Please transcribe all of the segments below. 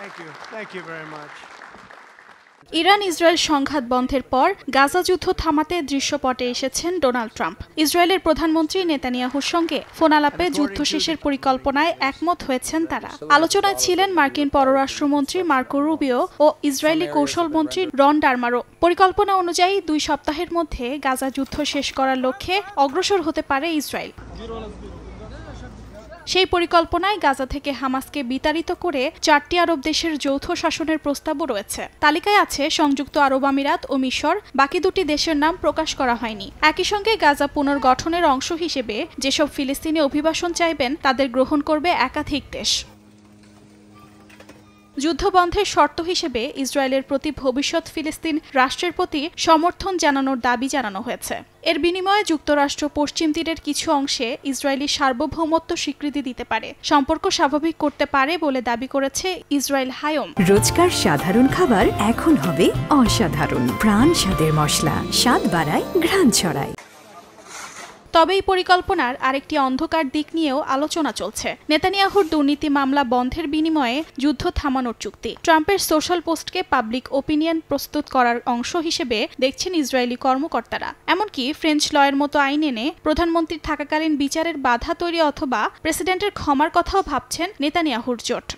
Thank you very much. Iran Israel সংঘাত বন্ধের পর গাজা যুদ্ধ থামাতে দৃশ্যপটে এসেছেন ডোনাল্ড ট্রাম্প। ইসরায়েলের প্রধানমন্ত্রী নেতানিয়াহুর সঙ্গে ফোন আলাপে যুদ্ধ শেষের পরিকল্পনায় একমত হয়েছেন তারা। আলোচনায় ছিলেন মার্কিন পররাষ্ট্রমন্ত্রী মার্কো রুবিও ও ইসরায়েলি কৌশলমন্ত্রী রন ডারমারো। পরিকল্পনা অনুযায়ী 2 সপ্তাহের মধ্যে গাজা যুদ্ধ শেষ করার লক্ষ্যে অগ্রসর হতে পারে ইসরায়েল। সেই পরিকল্পনায় গাজা থেকে হামাসকে বিতাড়িত করে 4টি আরব দেশের যৌথ শাসনের প্রস্তাবও রয়েছে। তালিকায় আছে সংযুক্ত আরব আমিরাত ও মিশর। বাকি 2টি দেশের নাম প্রকাশ করা হয়নি। একই সঙ্গে গাজা পুনর্গঠনের অংশ হিসেবে যেসব ফিলিস্তিনি অভিবাসন চাইবেন তাদের গ্রহণ করবে একাধিক দেশ। যুদ্ধবন্ধের শর্ত হিসেবে ইসরায়েলের প্রতি ভবিষ্যৎ ফিলিস্তিন রাষ্ট্রের প্রতি সমর্থন জানানোর দাবি জানানো হয়েছে। এর বিনিময়ে যুক্তরাষ্ট্র পশ্চিম তীরের কিছু অংশে ইসরায়েলি সার্বভৌমত্ব স্বীকৃতি দিতে পারে, সম্পর্ক স্বাভাবিক করতে পারে বলে দাবি করেছে ইসরায়েল হায়ম। রোজকার সাধারণ খাবার এখন হবে অসাধারণ। প্রাণ স্বাদের মশলা, স্বাদ বাড়ায়, ঘ্রাণ ছড়ায়। তবে এই পরিকল্পনার আরেকটি অন্ধকার দিক নিয়েও আলোচনা চলছে। নেতানিয়াহুর দুর্নীতি মামলা বন্ধের বিনিময়ে যুদ্ধ থামানোর চুক্তি। ট্রাম্পের সোশ্যাল পোস্টকে পাবলিক ওপিনিয়ন প্রস্তুত করার অংশ হিসেবে দেখছেন ইসরায়েলি কর্মকর্তারা। এমনকি ফ্রেঞ্চ লয়ের মতো আইন এনে প্রধানমন্ত্রীর থাকাকালীন বিচারের বাধা তৈরি অথবা প্রেসিডেন্টের ক্ষমার কথাও ভাবছেন নেতানিয়াহুর জোট।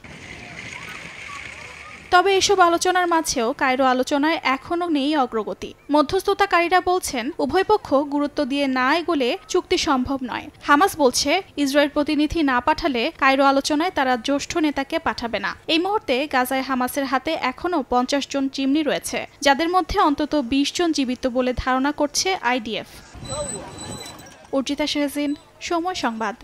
তবে এসব আলোচনার মাঝেও কায়রো আলোচনায় এখনও নেই অগ্রগতি। মধ্যস্থতাকারীরা বলছেন উভয় পক্ষ গুরুত্ব দিয়ে না এগোলে চুক্তি সম্ভব নয়। হামাস বলছে ইসরায়েল প্রতিনিধি না পাঠালে কায়রো আলোচনায় তারা জ্যেষ্ঠ নেতাকে পাঠাবে না। এই মুহূর্তে গাজায় হামাসের হাতে এখনও 50 জন জিম্মি রয়েছে, যাদের মধ্যে অন্তত 20 জন জীবিত বলে ধারণা করছে আইডিএফ। অর্জিতা শাহজিন, সময় সংবাদ।